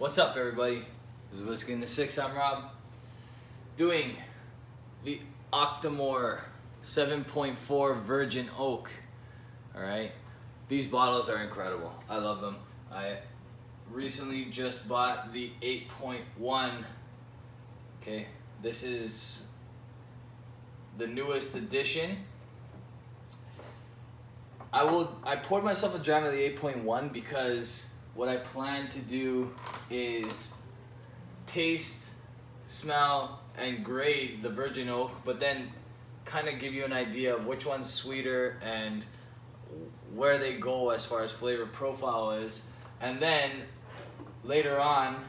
What's up, everybody? This is Whisky in the 6. I'm Rob. Doing the Octomore 7.4 Virgin Oak. Alright, these bottles are incredible. I love them. I recently just bought the 8.1. Okay, this is the newest edition. I poured myself a dram of the 8.1 because what I plan to do is taste, smell, and grade the Virgin Oak, but then kind of give you an idea of which one's sweeter and where they go as far as flavor profile is. And then later on,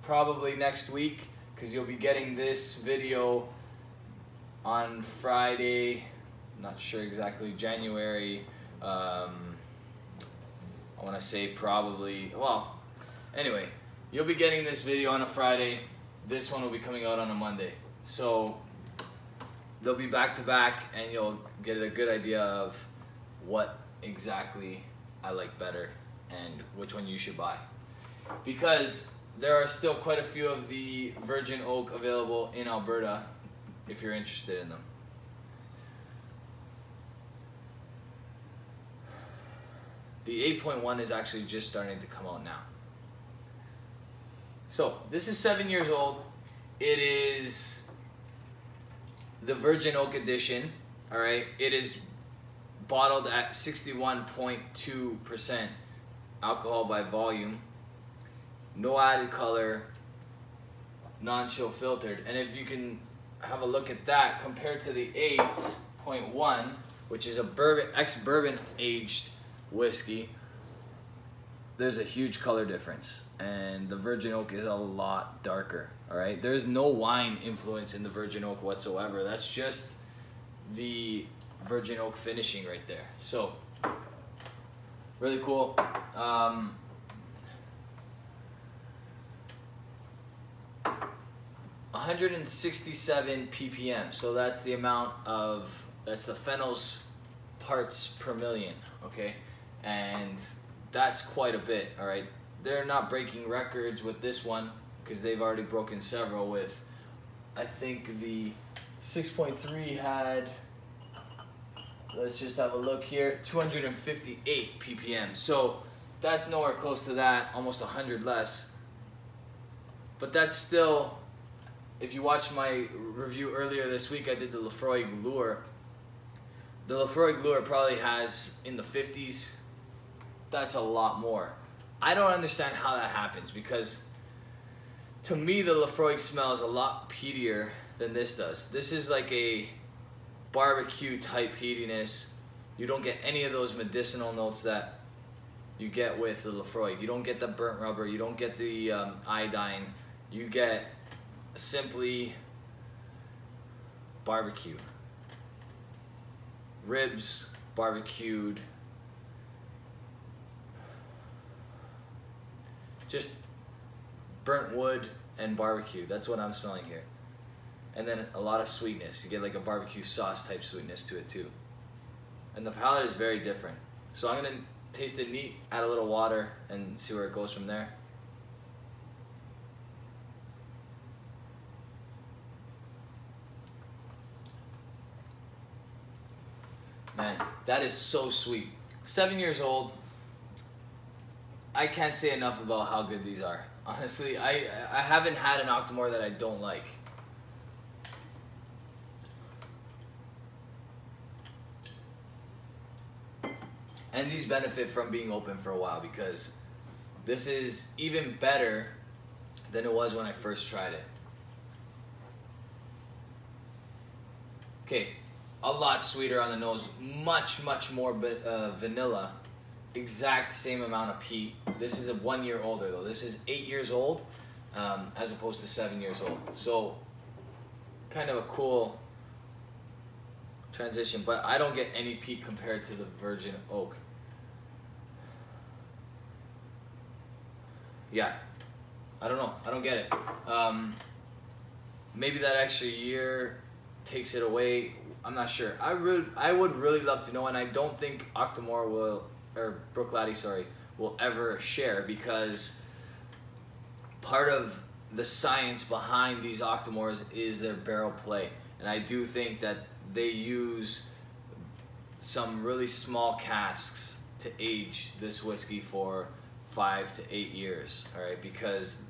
probably next week, because you'll be getting this video on Friday, not sure exactly, January, I want to say probably, well, anyway, you'll be getting this video on a Friday. This one will be coming out on a Monday. So they'll be back to back and you'll get a good idea of what exactly I like better and which one you should buy. Because there are still quite a few of the Virgin Oak available in Alberta if you're interested in them. The 8.1 is actually just starting to come out now. So this is 7 years old. It is the Virgin Oak edition. All right, it is bottled at 61.2% alcohol by volume. No added color, non-chill filtered. And if you can have a look at that compared to the 8.1, which is a ex-bourbon aged whiskey, there's a huge color difference, and the Virgin Oak is a lot darker. All right, there's no wine influence in the Virgin Oak whatsoever. That's just the Virgin Oak finishing right there. So really cool. 167 ppm, so that's the amount of, that's the phenol's parts per million. Okay, and that's quite a bit. All right, they're not breaking records with this one because they've already broken several with, I think the 6.3 had, let's just have a look here, 258 ppm. So that's nowhere close to that, almost 100 less. But that's still, if you watched my review earlier this week, I did the Lefroy Glure. The Lefroy Glure probably has in the 50s. That's a lot more. I don't understand how that happens, because to me the Lefroy smells a lot peatier than this does. This is like a barbecue type peatiness. You don't get any of those medicinal notes that you get with the Lefroy. You don't get the burnt rubber. You don't get the iodine. You get simply barbecue. Ribs, barbecued, just burnt wood and barbecue. That's what I'm smelling here. And then a lot of sweetness. You get like a barbecue sauce type sweetness to it too. And the palate is very different. So I'm gonna taste it neat, add a little water, and see where it goes from there. Man, that is so sweet. 7 years old. I can't say enough about how good these are. Honestly, I haven't had an Octomore that I don't like. And these benefit from being open for a while, because this is even better than it was when I first tried it. Okay. A lot sweeter on the nose, much more vanilla, exact same amount of peat. This is a 1 year older though. This is 8 years old as opposed to 7 years old. So kind of a cool transition, but I don't get any peat compared to the Virgin Oak. Yeah, I don't know, I don't get it. Maybe that extra year takes it away. I'm not sure. I would really love to know, and I don't think Octomore will, or Bruichladdich, sorry, will ever share, because part of the science behind these Octomores is their barrel play. And I do think that they use some really small casks to age this whiskey for 5 to 8 years, all right? Because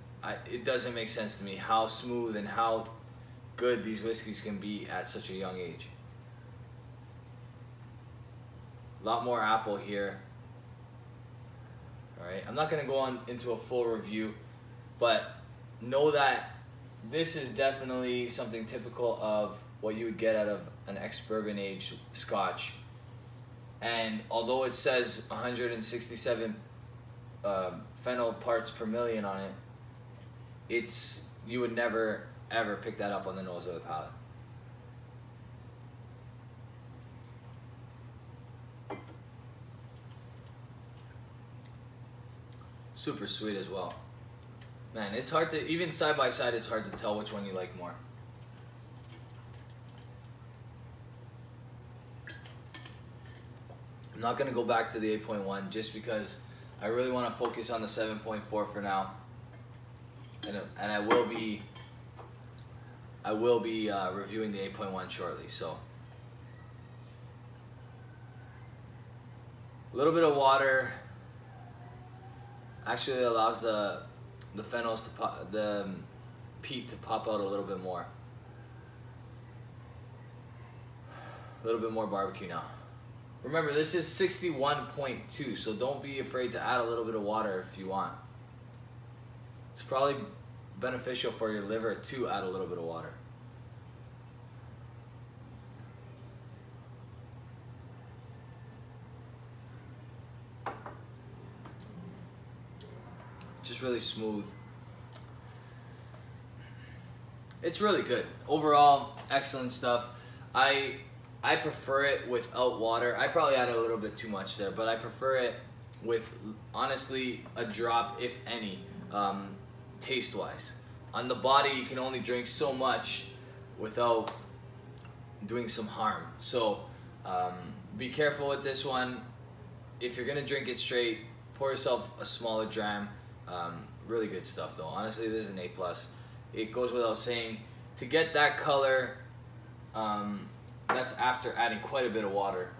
it doesn't make sense to me how smooth and how good these whiskeys can be at such a young age. A lot more apple here. All right, I'm not gonna go on into a full review, but know that this is definitely something typical of what you would get out of an ex-bourbon aged Scotch. And although it says 167 fennel parts per million on it, you would never ever pick that up on the nose of the palate. Super sweet as well. Man, it's hard to, even side by side, it's hard to tell which one you like more. I'm not going to go back to the 8.1 just because I really want to focus on the 7.4 for now. And I will be reviewing the 8.1 shortly, so. A little bit of water actually allows the phenols to pop, the peat to pop out a little bit more. A little bit more barbecue now. Remember, this is 61.2, so don't be afraid to add a little bit of water if you want. It's probably beneficial for your liver to add a little bit of water. Just really smooth. It's really good. Overall, excellent stuff. I prefer it without water. I probably added a little bit too much there, but I prefer it with, honestly, a drop, if any, taste-wise. On the body, you can only drink so much without doing some harm. So be careful with this one. If you're gonna drink it straight, pour yourself a smaller dram. Really good stuff though. Honestly, this is an A+. It goes without saying. To get that color, that's after adding quite a bit of water.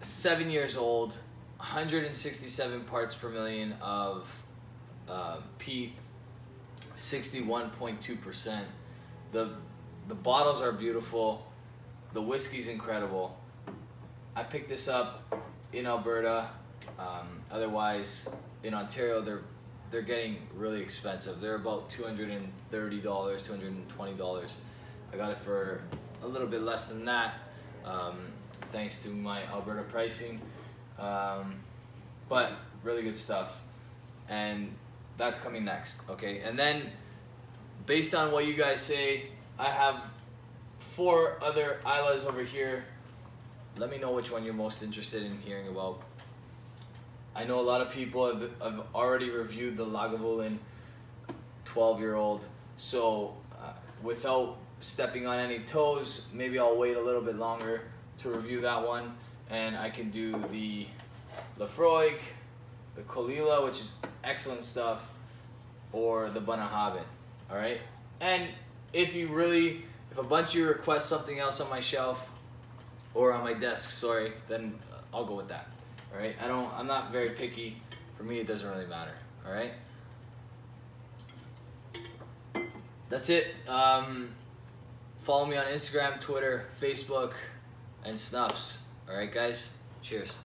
7 years old, 167 parts per million of peat, 61.2%. The bottles are beautiful. The whiskey's incredible. I picked this up in Alberta. Otherwise, in Ontario, they're getting really expensive. They're about $230, $220. I got it for a little bit less than that, thanks to my Alberta pricing. But really good stuff, and that's coming next. Okay, and then based on what you guys say, I have 4 other Islas over here. Let me know which one you're most interested in hearing about. I know a lot of people have already reviewed the Lagavulin 12-year-old, so without stepping on any toes, maybe I'll wait a little bit longer to review that one, and I can do the Lafroig, the Colila, which is excellent stuff, or the Bunnahabhain. All right, and if a bunch of you request something else on my shelf or on my desk, sorry, then I'll go with that. All right, I'm not very picky. For me, it doesn't really matter. All right, that's it. Follow me on Instagram, Twitter, Facebook, and Snups. All right, guys. Cheers.